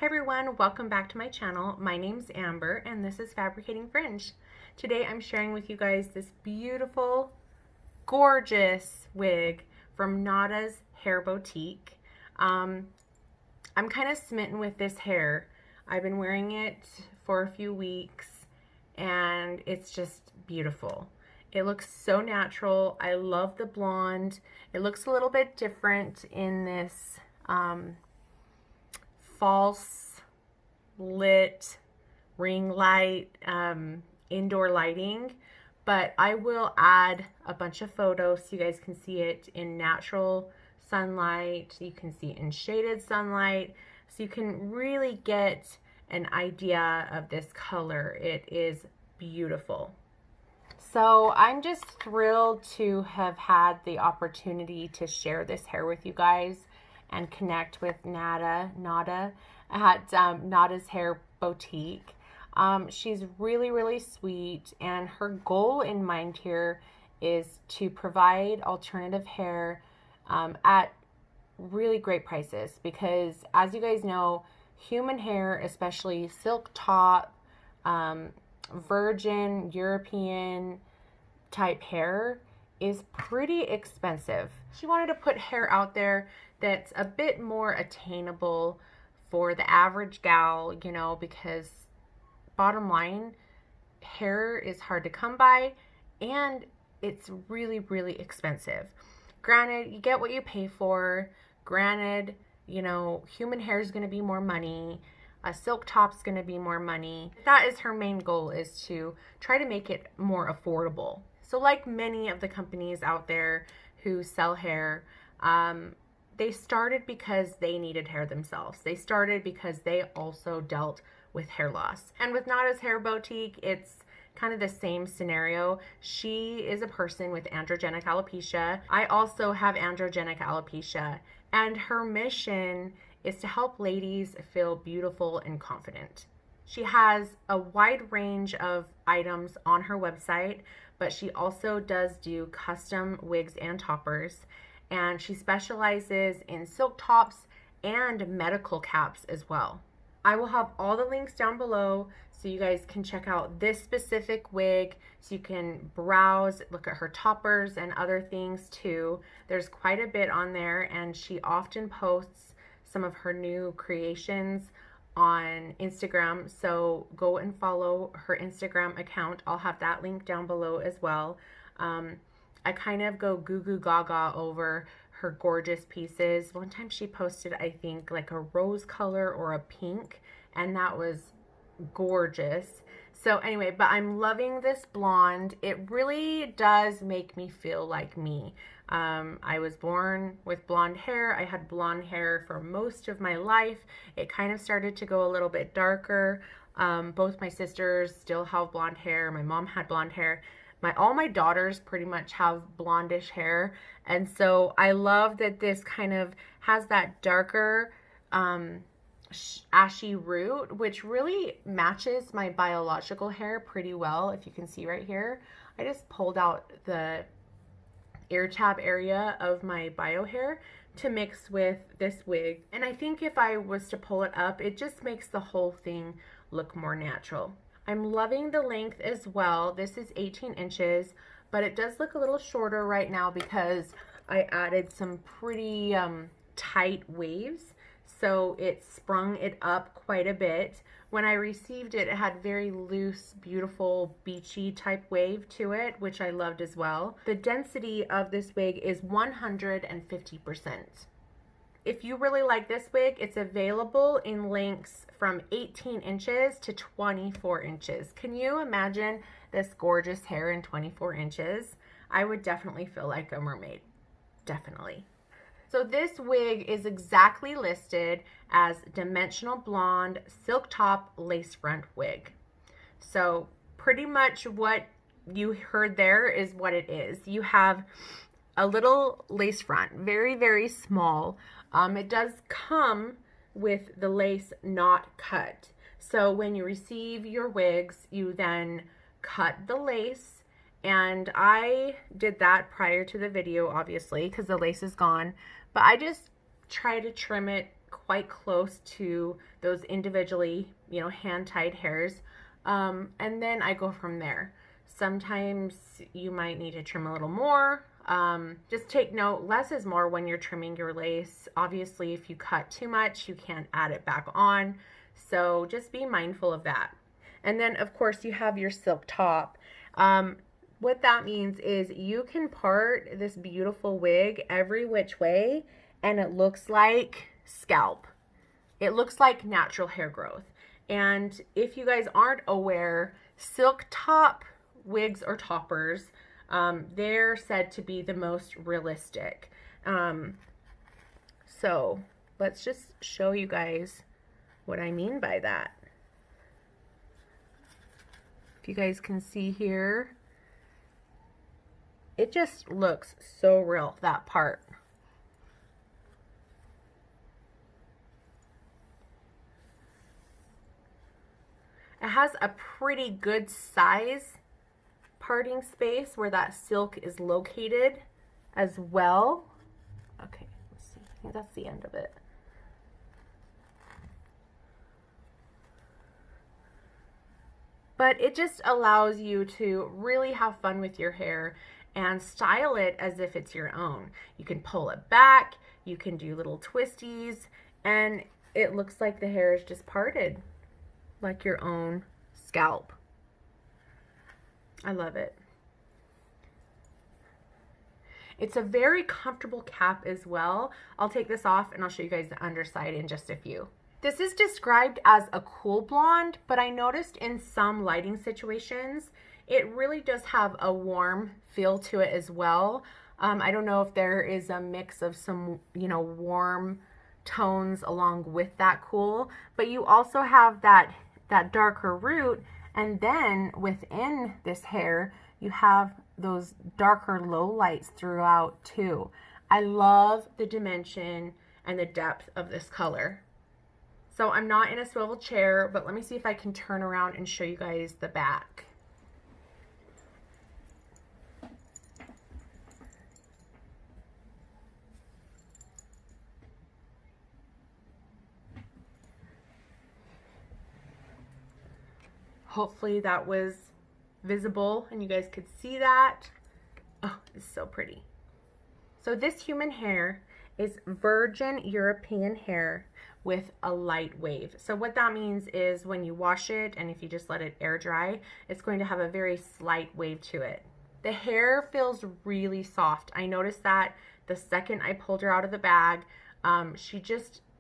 Hi everyone, welcome back to my channel. My name's Amber and this is Fabricating Fringe. Today I'm sharing with you guys this beautiful, gorgeous wig from Nada's Hair Boutique. I'm kind of smitten with this hair. I've been wearing it for a few weeks and it's just beautiful. It looks so natural. I love the blonde. It looks a little bit different in this false lit ring light indoor lighting, but I will add a bunch of photos so you guys can see it in natural sunlight, you can see it in shaded sunlight, so you can really get an idea of this color. It is beautiful. So I'm just thrilled to have had the opportunity to share this hair with you guys and connect with Nada at Nada's Hair Boutique. She's really sweet, and her goal in mind here is to provide alternative hair at really great prices, because as you guys know, human hair, especially silk top, virgin European type hair, is pretty expensive. She wanted to put hair out there that's a bit more attainable for the average gal, you know, because bottom line, hair is hard to come by and it's really expensive. Granted, you get what you pay for. Granted, you know, human hair is going to be more money. A silk top's going to be more money. That is her main goal, is to try to make it more affordable. So like many of the companies out there who sell hair, they started because they needed hair themselves. They started because they also dealt with hair loss. And with Nada's Hair Boutique, it's kind of the same scenario. She is a person with androgenic alopecia. I also have androgenic alopecia, and her mission is to help ladies feel beautiful and confident. She has a wide range of items on her website, but she also does do custom wigs and toppers, and she specializes in silk tops and medical caps as well. I will have all the links down below so you guys can check out this specific wig, so you can browse, look at her toppers and other things too. There's quite a bit on there, and she often posts some of her new creations on Instagram, so go and follow her Instagram account. I'll have that link down below as well. I kind of go goo goo gaga over her gorgeous pieces. One time she posted, I think, like a rose color or a pink, and that was gorgeous. So anyway, but I'm loving this blonde. It really does make me feel like me. I was born with blonde hair. I had blonde hair for most of my life. It kind of started to go a little bit darker. Both my sisters still have blonde hair. My mom had blonde hair. All my daughters pretty much have blondish hair. And so I love that this kind of has that darker, ashy root, which really matches my biological hair pretty well. If you can see right here, I just pulled out the ear tab area of my bio hair to mix with this wig, and I think if I was to pull it up, it just makes the whole thing look more natural. I'm loving the length as well. This is 18 inches, but it does look a little shorter right now because I added some pretty tight waves, so it sprung it up quite a bit. When I received it, it had very loose, beautiful, beachy type wave to it, which I loved as well. The density of this wig is 150%. If you really like this wig, it's available in lengths from 18 inches to 24 inches. Can you imagine this gorgeous hair in 24 inches? I would definitely feel like a mermaid. Definitely. So this wig is exactly listed as Dimensional Blonde Silk Top Lace Front Wig. So pretty much what you heard there is what it is. You have a little lace front, very small. It does come with the lace not cut. So when you receive your wigs, you then cut the lace, and I did that prior to the video, obviously, because the lace is gone, but I just try to trim it quite close to those individually, you know, hand-tied hairs. And then I go from there. Sometimes you might need to trim a little more. Just take note, less is more when you're trimming your lace. Obviously, if you cut too much, you can't add it back on. So just be mindful of that. And then, of course, you have your silk top. What that means is you can part this beautiful wig every which way, and it looks like scalp. It looks like natural hair growth. And if you guys aren't aware, silk top wigs or toppers, they're said to be the most realistic. So let's just show you guys what I mean by that. If you guys can see here, it just looks so real, that part. It has a pretty good size parting space where that silk is located as well. Okay, let's see. I think that's the end of it. But it just allows you to really have fun with your hair and style it as if it's your own. You can pull it back, you can do little twisties, and it looks like the hair is just parted like your own scalp. I love it. It's a very comfortable cap as well. I'll take this off and I'll show you guys the underside in just a few. This is described as a cool blonde, but I noticed in some lighting situations, it really does have a warm feel to it as well. I don't know if there is a mix of some, you know, warm tones along with that cool, but you also have that darker root, and then within this hair, you have those darker low lights throughout too. I love the dimension and the depth of this color. So I'm not in a swivel chair, but let me see if I can turn around and show you guys the back. Hopefully that was visible and you guys could see that. Oh, it's so pretty. So this human hair is virgin European hair with a light wave. So what that means is when you wash it and if you just let it air dry, it's going to have a very slight wave to it. The hair feels really soft. I noticed that the second I pulled her out of the bag.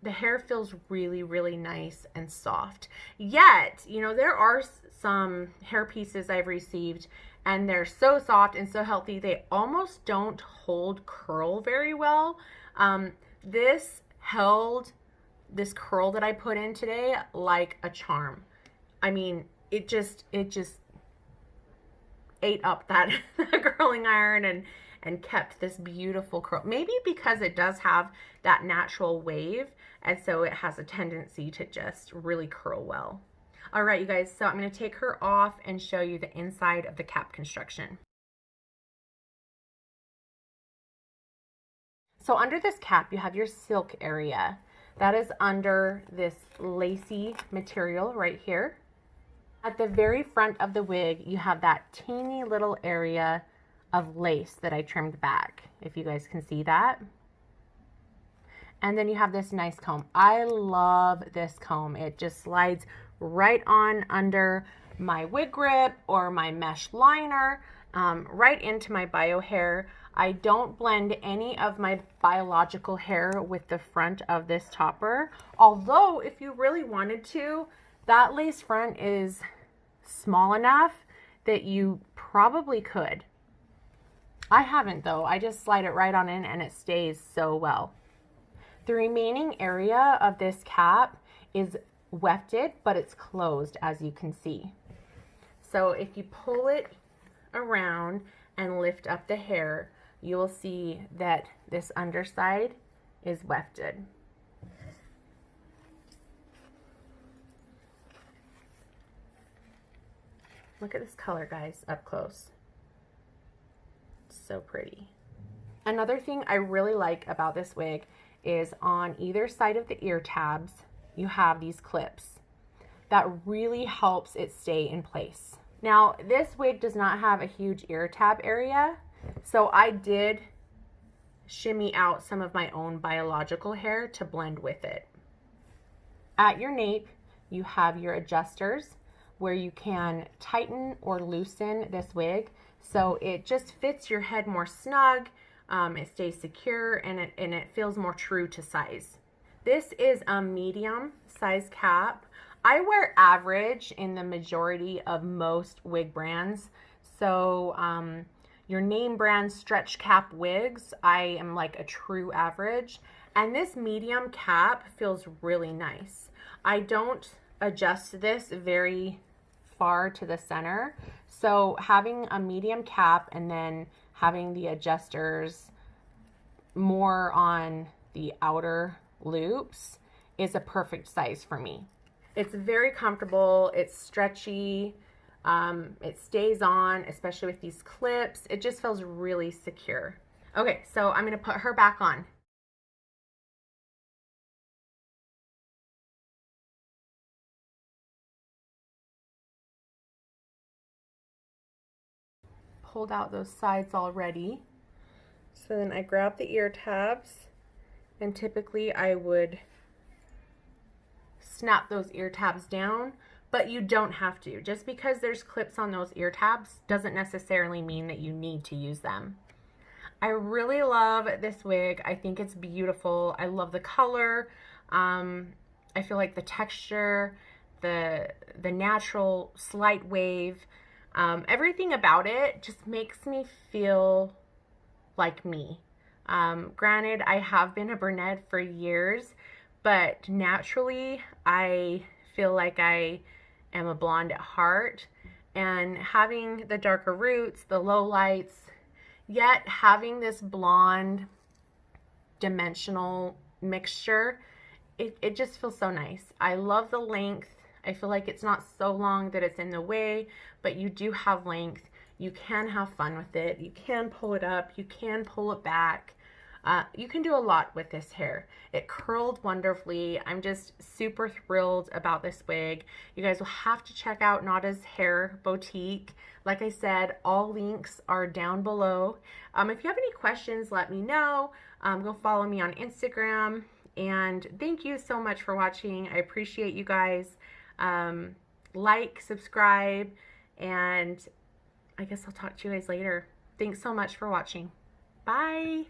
The hair feels really, really nice and soft. Yet, you know, there are some hair pieces I've received and they're so soft and so healthy, they almost don't hold curl very well. This held this curl that I put in today like a charm. I mean, it just ate up that curling iron and kept this beautiful curl. Maybe because it does have that natural wave, and so it has a tendency to just really curl well. All right, you guys, so I'm going to take her off and show you the inside of the cap construction. So under this cap, you have your silk area. That is under this lacy material right here. At the very front of the wig, you have that teeny little area of lace that I trimmed back, if you guys can see that. And then you have this nice comb. I love this comb. It just slides right on under my wig grip or my mesh liner, right into my bio hair. I don't blend any of my biological hair with the front of this topper. Although, if you really wanted to, that lace front is small enough that you probably could. I haven't though. I just slide it right on in and it stays so well. The remaining area of this cap is wefted, but it's closed, as you can see. So if you pull it around and lift up the hair, you will see that this underside is wefted. Look at this color, guys, up close. So pretty. Another thing I really like about this wig is on either side of the ear tabs, you have these clips that really helps it stay in place. Now, this wig does not have a huge ear tab area, so I did shimmy out some of my own biological hair to blend with it. At your nape, you have your adjusters where you can tighten or loosen this wig so it just fits your head more snug, it stays secure, and it feels more true to size. This is a medium size cap. I wear average in the majority of most wig brands. So your name brand stretch cap wigs, I am like a true average. And this medium cap feels really nice. I don't adjust this very far to the center. So having a medium cap and then having the adjusters more on the outer loops is a perfect size for me. It's very comfortable, it's stretchy, it stays on, especially with these clips. It just feels really secure. Okay, so I'm gonna put her back on. Pulled out those sides already. So then I grab the ear tabs, and typically I would snap those ear tabs down, but you don't have to. Just because there's clips on those ear tabs doesn't necessarily mean that you need to use them. I really love this wig. I think it's beautiful. I love the color. I feel like the texture, the natural slight wave, everything about it just makes me feel like me. Granted, I have been a brunette for years, but naturally I feel like I am a blonde at heart, and having the darker roots, the low lights, yet having this blonde dimensional mixture, it just feels so nice. I love the length. I feel like it's not so long that it's in the way, but you do have length. You can have fun with it. You can pull it up. You can pull it back. You can do a lot with this hair. It curled wonderfully. I'm just super thrilled about this wig. You guys will have to check out Nada's Hair Boutique. Like I said, all links are down below. If you have any questions, let me know. Go follow me on Instagram. And thank you so much for watching. I appreciate you guys. Like, subscribe, and I guess I'll talk to you guys later. Thanks so much for watching. Bye.